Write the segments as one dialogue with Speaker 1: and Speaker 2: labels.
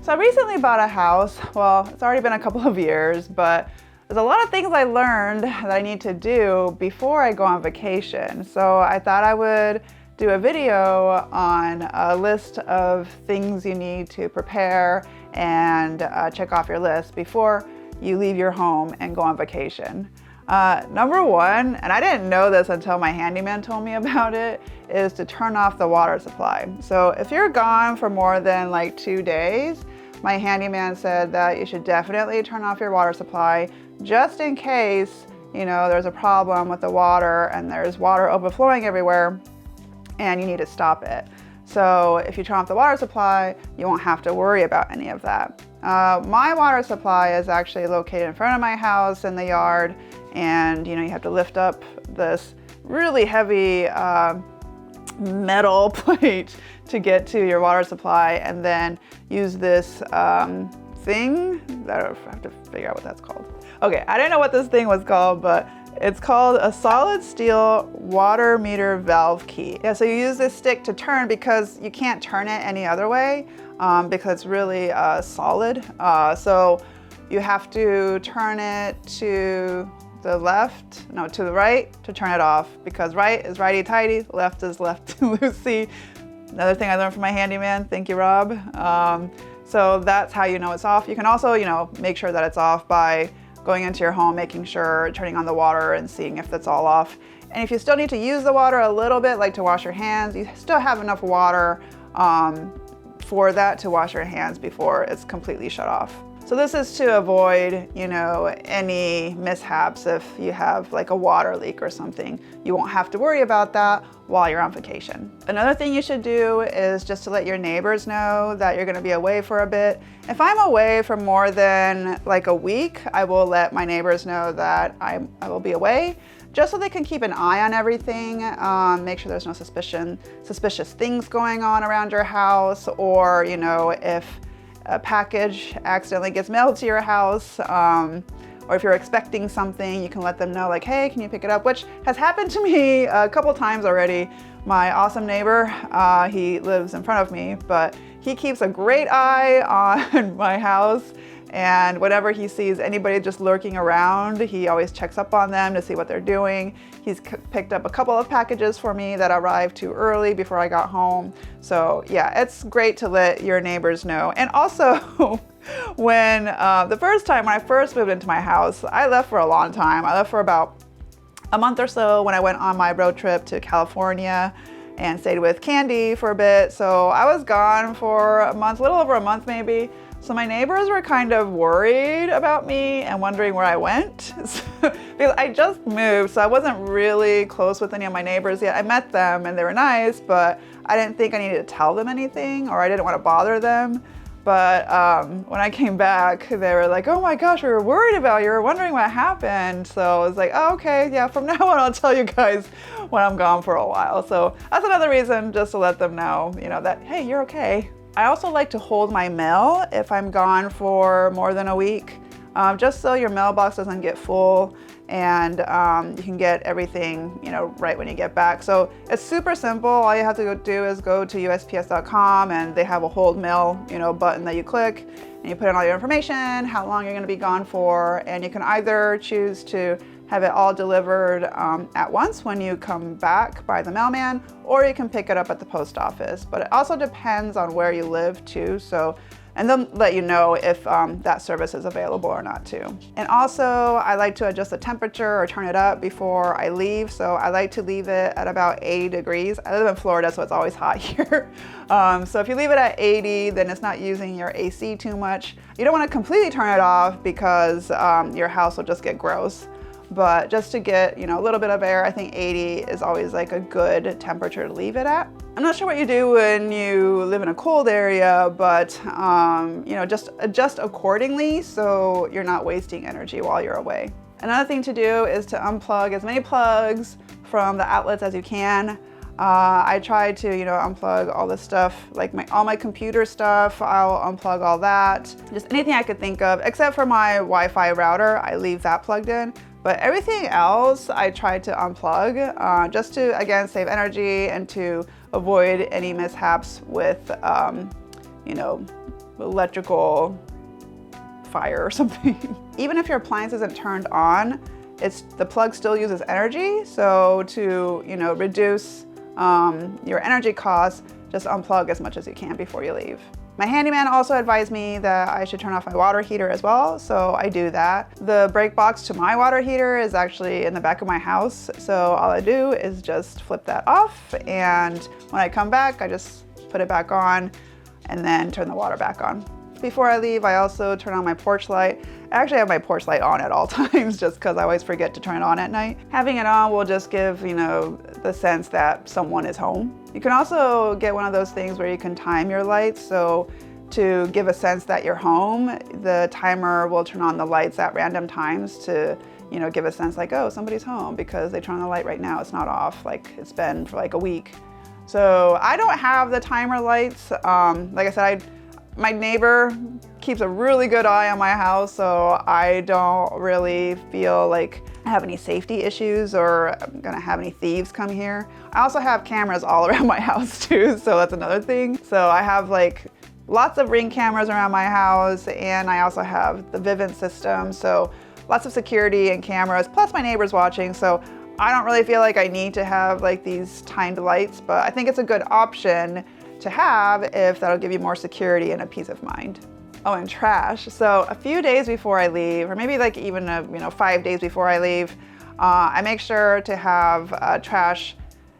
Speaker 1: So I recently bought a house. Well, it's already been a couple of years, but there's a lot of things I learned that I need to do before I go on vacation. So I thought I would do a video on a list of things you need to prepare and check off your list before you leave your home and go on vacation. Number one, and I didn't know this until my handyman told me about it, is to turn off the water supply. So if you're gone for more than like 2 days, my handyman said that you should definitely turn off your water supply just in case, there's a problem with the water and there's water overflowing everywhere and you need to stop it. So if you turn off the water supply, you won't have to worry about any of that. My water supply is actually located in front of my house in the yard, and you have to lift up this really heavy metal plate to get to your water supply, and then use this thing that I have to figure out what that's called. Okay, I didn't know what this thing was called, but it's called a solid steel water meter valve key. Yeah, so you use this stick to turn because you can't turn it any other way because it's really solid. So you have to turn it to the right to turn it off, because right is righty-tighty, left is lefty-loosey. Another thing I learned from my handyman, thank you, Rob. So that's how you know it's off. You can also, make sure that it's off by going into your home, making sure, turning on the water and seeing if that's all off. And if you still need to use the water a little bit, like to wash your hands, you still have enough water for that to wash your hands before it's completely shut off. So this is to avoid, any mishaps if you have like a water leak or something. You won't have to worry about that while you're on vacation. Another thing you should do is just to let your neighbors know that you're gonna be away for a bit. If I'm away for more than like a week, I will let my neighbors know that I will be away, just so they can keep an eye on everything, make sure there's no suspicious things going on around your house, or if a package accidentally gets mailed to your house, or if you're expecting something, you can let them know, like, hey, can you pick it up? Which has happened to me a couple times already. My awesome neighbor, he lives in front of me, but he keeps a great eye on my house. And whenever he sees anybody just lurking around, he always checks up on them to see what they're doing. He's picked up a couple of packages for me that arrived too early before I got home. So yeah, it's great to let your neighbors know. And also, when the first time when I first moved into my house, I left for a long time. I left for about a month or so when I went on my road trip to California and stayed with Candy for a bit. So I was gone for a month, a little over a month maybe. So my neighbors were kind of worried about me and wondering where I went. Because I just moved, so I wasn't really close with any of my neighbors yet. I met them and they were nice, but I didn't think I needed to tell them anything, or I didn't want to bother them. But when I came back, they were like, oh my gosh, we were worried about you. We were wondering what happened. So I was like, oh, okay, yeah, from now on, I'll tell you guys when I'm gone for a while. So that's another reason, just to let them know, that, hey, you're okay. I also like to hold my mail if I'm gone for more than a week, just so your mailbox doesn't get full and you can get everything, right when you get back. So it's super simple. All you have to do is go to USPS.com, and they have a hold mail, button that you click, and you put in all your information, how long you're going to be gone for, and you can either choose to have it all delivered at once when you come back by the mailman, or you can pick it up at the post office. But it also depends on where you live too. And they'll let you know if that service is available or not too. And also, I like to adjust the temperature or turn it up before I leave. So I like to leave it at about 80 degrees. I live in Florida, so it's always hot here. So if you leave it at 80, then it's not using your AC too much. You don't want to completely turn it off because your house will just get gross. But just to get, a little bit of air, I think 80 is always like a good temperature to leave it at. I'm not sure what you do when you live in a cold area, but just adjust accordingly so you're not wasting energy while you're away. Another thing to do is to unplug as many plugs from the outlets as you can. I try to, unplug all the stuff, like all my computer stuff. I'll unplug all that. Just anything I could think of, except for my Wi-Fi router. I leave that plugged in. But everything else, I try to unplug, just to, again, save energy and to avoid any mishaps with, electrical fire or something. Even if your appliance isn't turned on, the plug still uses energy. So to, reduce your energy costs, just unplug as much as you can before you leave. My handyman also advised me that I should turn off my water heater as well, so I do that. The break box to my water heater is actually in the back of my house, so all I do is just flip that off, and when I come back, I just put it back on and then turn the water back on. Before I leave, I also turn on my porch light. I actually have my porch light on at all times just because I always forget to turn it on at night. Having it on will just give, the sense that someone is home. You can also get one of those things where you can time your lights. So to give a sense that you're home, the timer will turn on the lights at random times to, give a sense like, oh, somebody's home because they turn on the light right now. It's not off like it's been for like a week. So I don't have the timer lights. Like I said, my neighbor keeps a really good eye on my house, so I don't really feel like I have any safety issues or I'm gonna have any thieves come here. I also have cameras all around my house too, so that's another thing. So I have like lots of Ring cameras around my house, and I also have the Vivint system, so lots of security and cameras, plus my neighbor's watching, so I don't really feel like I need to have like these timed lights, but I think it's a good option to have if that'll give you more security and a peace of mind. Oh, and trash. So a few days before I leave, or maybe like even 5 days before I leave, I make sure to have trash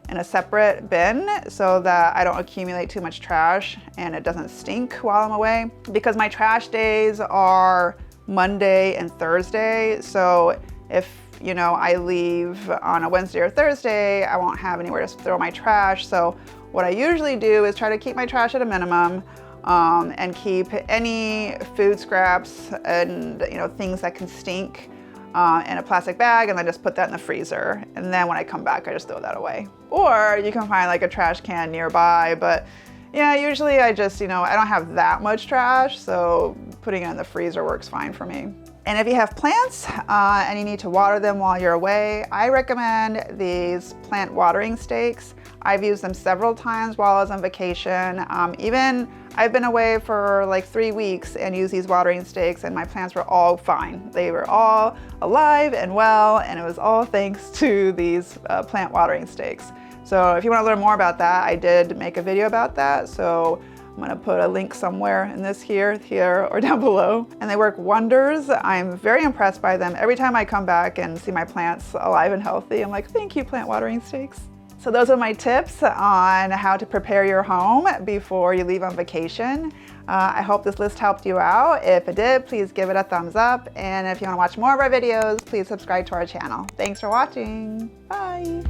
Speaker 1: in a separate bin so that I don't accumulate too much trash and it doesn't stink while I'm away. Because my trash days are Monday and Thursday, so if I leave on a Wednesday or Thursday, I won't have anywhere to throw my trash. So what I usually do is try to keep my trash at a minimum and keep any food scraps and things that can stink in a plastic bag, and then just put that in the freezer. And then when I come back, I just throw that away. Or you can find like a trash can nearby, but yeah, usually I just, I don't have that much trash, so putting it in the freezer works fine for me. And if you have plants and you need to water them while you're away, I recommend these plant watering stakes. I've used them several times while I was on vacation. Even I've been away for like 3 weeks and used these watering stakes, and my plants were all fine. They were all alive and well, and it was all thanks to these plant watering stakes. So if you want to learn more about that, I did make a video about that. So I'm gonna put a link somewhere in this here, or down below. And they work wonders. I'm very impressed by them. Every time I come back and see my plants alive and healthy, I'm like, thank you, plant watering stakes. So those are my tips on how to prepare your home before you leave on vacation. I hope this list helped you out. If it did, please give it a thumbs up. And if you wanna watch more of our videos, please subscribe to our channel. Thanks for watching. Bye.